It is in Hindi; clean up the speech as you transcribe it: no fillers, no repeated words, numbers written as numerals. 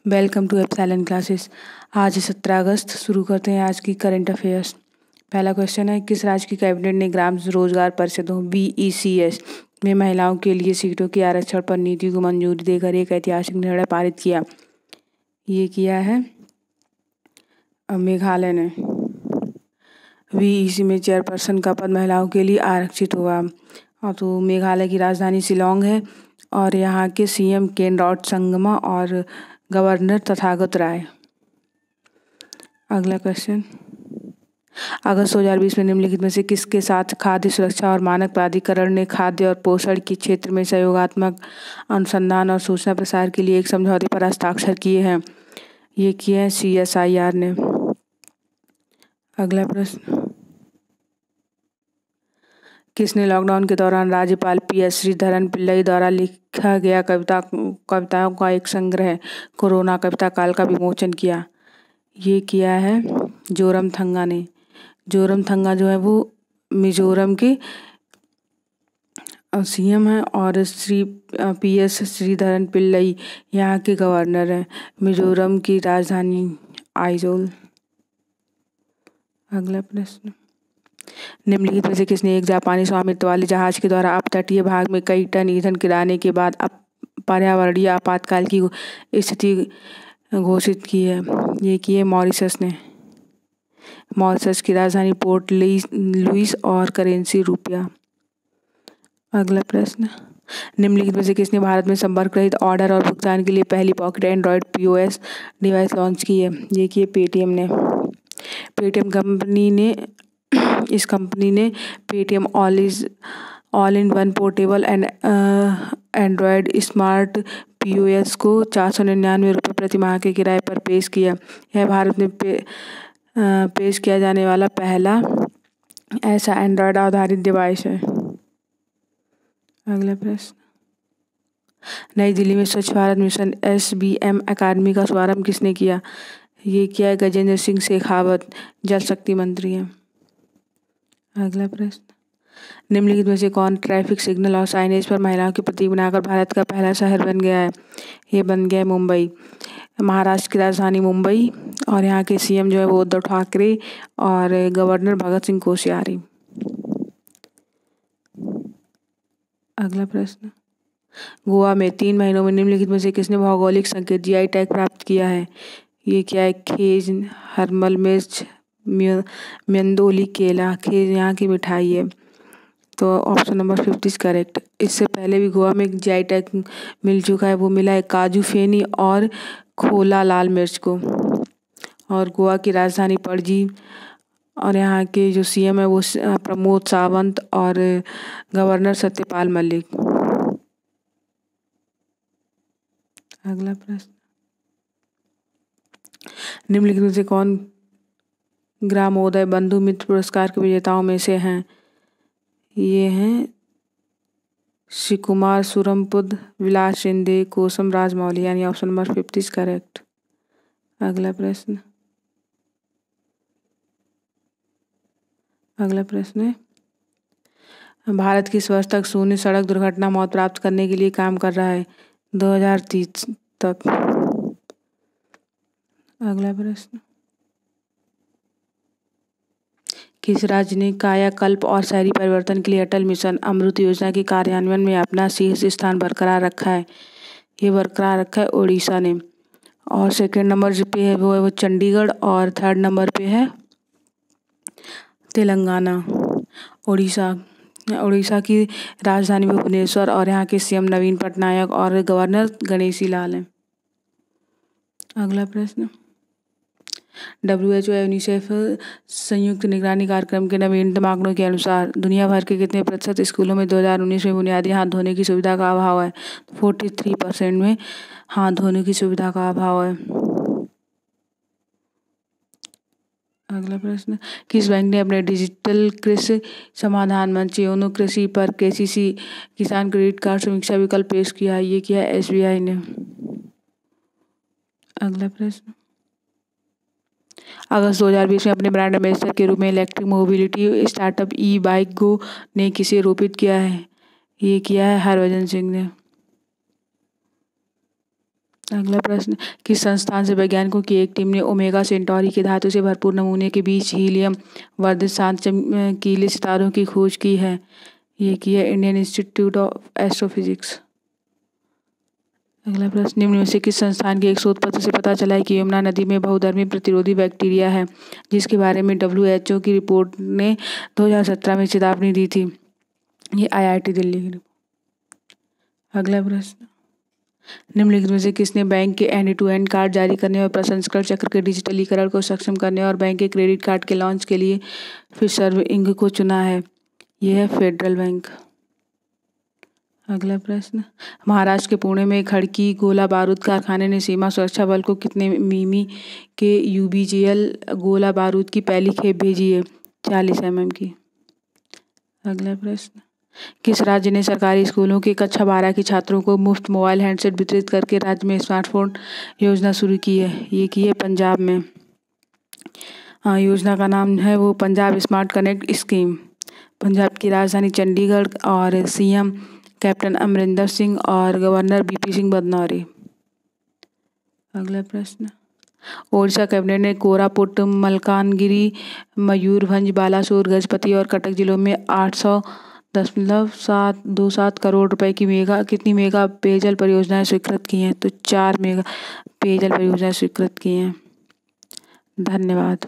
Welcome to epsilon classes. आज 17 अगस्त। शुरू करते हैं आज की करंट अफेयर्स। पहला क्वेश्चन है, किस राज्य की कैबिनेट ने ग्राम रोजगार परिषदों BECS में महिलाओं के लिए सीटों के आरक्षण पर नीति को मंजूरी देकर एक ऐतिहासिक निर्णय पारित किया? ये किया है मेघालय ने। BEC में चेयरपर्सन का पद महिलाओं के लिए आरक्षित हुआ। तो मेघालय की राजधानी शिलोंग है और यहाँ के CM केनराड संगमा और गवर्नर तथागत राय। अगला क्वेश्चन, अगस्त 2020 में निम्नलिखित में से किसके साथ खाद्य सुरक्षा और मानक प्राधिकरण ने खाद्य और पोषण के क्षेत्र में सहयोगात्मक अनुसंधान और सूचना प्रसार के लिए एक समझौते पर हस्ताक्षर किए हैं? ये किए हैं CSIR ने। अगला प्रश्न, किसने लॉकडाउन के दौरान राज्यपाल PS श्रीधरन पिल्लई द्वारा लिखा गया कविताओं का एक संग्रह कोरोना कविता काल का विमोचन किया? ये किया है जोरमथंगा ने। जोरमथंगा जो है वो मिजोरम के CM है और PS श्रीधरन पिल्लई यहाँ के गवर्नर हैं। मिजोरम की राजधानी आइजोल। अगला प्रश्न, निम्नलिखित में से किसने एक जापानी स्वामित्व वाले जहाज के द्वारा अपतटीय भाग में कई टन ईंधन गिराने के बाद पर्यावरणीय आपातकाल की स्थिति घोषित की है? ये की है मॉरिशस ने। मॉरिशस की राजधानी पोर्ट लुइस और करेंसी रुपया। अगला प्रश्न, निम्नलिखित में से किसने भारत में संपर्क रहित ऑर्डर और भुगतान के लिए पहली pocket Android POS device launch की है? ये की है पेटीएम ने। पेटीएम कंपनी ने Paytm all in one portable Android smart POS को 499 रुपये प्रति माह के किराए पर पेश किया। यह भारत में पेश किया जाने वाला पहला ऐसा एंड्रॉयड आधारित डिवाइस है। अगला प्रश्न, नई दिल्ली में स्वच्छ भारत मिशन SBM अकादमी का शुभारंभ किसने किया? ये किया है गजेंद्र सिंह शेखावत, जल शक्ति मंत्री हैं। अगला प्रश्न, निम्नलिखित में से कौन ट्रैफिक सिग्नल और साइनेज पर महिलाओं की प्रतीक बनाकर भारत का पहला शहर बन गया है? ये बन गया है मुंबई। महाराष्ट्र की राजधानी मुंबई और यहाँ के CM जो है वो उद्धव ठाकरे और गवर्नर भगत सिंह कोश्यारी। अगला प्रश्न, गोवा में 3 महीनों में निम्नलिखित में से किसने भौगोलिक संकेत GI टैग प्राप्त किया है? ये क्या है खेज, हरमल मिर्च, म्यंदोली केला। खेज यहाँ की मिठाई है, तो ऑप्शन नंबर 50 करेक्ट। इससे पहले भी गोवा में GI टैग मिल चुका है, वो मिला है काजू फेनी और खोला लाल मिर्च को। और गोवा की राजधानी पणजी और यहाँ के जो CM है वो प्रमोद सावंत और गवर्नर सत्यपाल मलिक। अगला प्रश्न, निम्नलिखित में से कौन ग्रामोदय बंधु मित्र पुरस्कार के विजेताओं में से हैं? ये हैं शिवकुमार सुरमपुद, विलास शिंदे, कोसम राजमौली, यानी ऑप्शन नंबर 50 करेक्ट। अगला प्रश्न है, भारत किस वर्ष तक शून्य सड़क दुर्घटना मौत प्राप्त करने के लिए काम कर रहा है? 2030 तक। अगला प्रश्न, किस राज्य ने कायाकल्प और शहरी परिवर्तन के लिए अटल मिशन अमृत योजना के कार्यान्वयन में अपना शीर्ष स्थान बरकरार रखा है? ये बरकरार रखा है ओडिशा ने। और सेकंड नंबर पे है वो चंडीगढ़ और थर्ड नंबर पे है तेलंगाना। उड़ीसा की राजधानी भुवनेश्वर और यहाँ के CM नवीन पटनायक और गवर्नर गणेशी लाल हैं। अगला प्रश्न, WHO यूनिसेफ संयुक्त निगरानी कार्यक्रम के नवीनतम आंकड़ों के अनुसार दुनिया भर के कितने प्रतिशत स्कूलों में 2019 में बुनियादी हाथ धोने की सुविधा का अभाव है? 43% में हाथ धोने की सुविधा का अभाव है। अगला प्रश्न, किस बैंक ने अपने डिजिटल कृषि समाधान मंच योनो कृषि पर KCC किसान क्रेडिट कार्ड समीक्षा विकल्प पेश किया है? ये किया है SBI ने। अगला प्रश्न, अगस्त 2020 में अपने ब्रांड एम्बेसडर के रूप में इलेक्ट्रिक मोबिलिटी स्टार्टअप ई-बाइक गो ने किसे रोपित किया है? ये किया है हरभजन सिंह ने। अगला प्रश्न, किस संस्थान से वैज्ञानिकों की एक टीम ने ओमेगा सेंटॉरी की धातु से भरपूर नमूने के बीच हीलियम वर्धित शांत चमकीले सितारों की खोज की है? ये की है इंडियन इंस्टीट्यूट ऑफ एस्ट्रोफिजिक्स। अगला प्रश्न, निम्न में से किस संस्थान के एक शोध पत्र से पता चला है कि यमुना नदी में बहुधर्मी प्रतिरोधी बैक्टीरिया है, जिसके बारे में WHO की रिपोर्ट ने 2017 में चेतावनी दी थी? ये IIT दिल्ली की। अगला प्रश्न, निम्नलिखित में से किसने बैंक के एंड टू एंड कार्ड जारी करने और प्रसंस्करण चक्र के डिजिटलीकरण को सक्षम करने और बैंक के क्रेडिट कार्ड के लॉन्च के लिए फिशर इंक को चुना है? यह है फेडरल बैंक। अगला प्रश्न, महाराष्ट्र के पुणे में खड़की गोला बारूद कारखाने ने सीमा सुरक्षा बल को कितने मिमी के UBGL गोला बारूद की पहली खेप भेजी है? 40 mm की। अगला प्रश्न, किस राज्य ने सरकारी स्कूलों के कक्षा 12 के छात्रों को मुफ्त मोबाइल हैंडसेट वितरित करके राज्य में स्मार्टफोन योजना शुरू की है? ये की है पंजाब में। योजना का नाम है वो Punjab smart connect scheme. Punjab की राजधानी चंडीगढ़ और CM कैप्टन अमरिंदर सिंह और गवर्नर BP सिंह बदनौरी। अगला प्रश्न, ओडिशा कैबिनेट ने कोरापुट, मलकानगिरी, मयूरभंज, बालासोर, गजपति और कटक जिलों में 800.727 करोड़ रुपए की कितनी मेगा पेयजल परियोजनाएं स्वीकृत की हैं? तो 4 मेगा पेयजल परियोजनाएं स्वीकृत की हैं। धन्यवाद।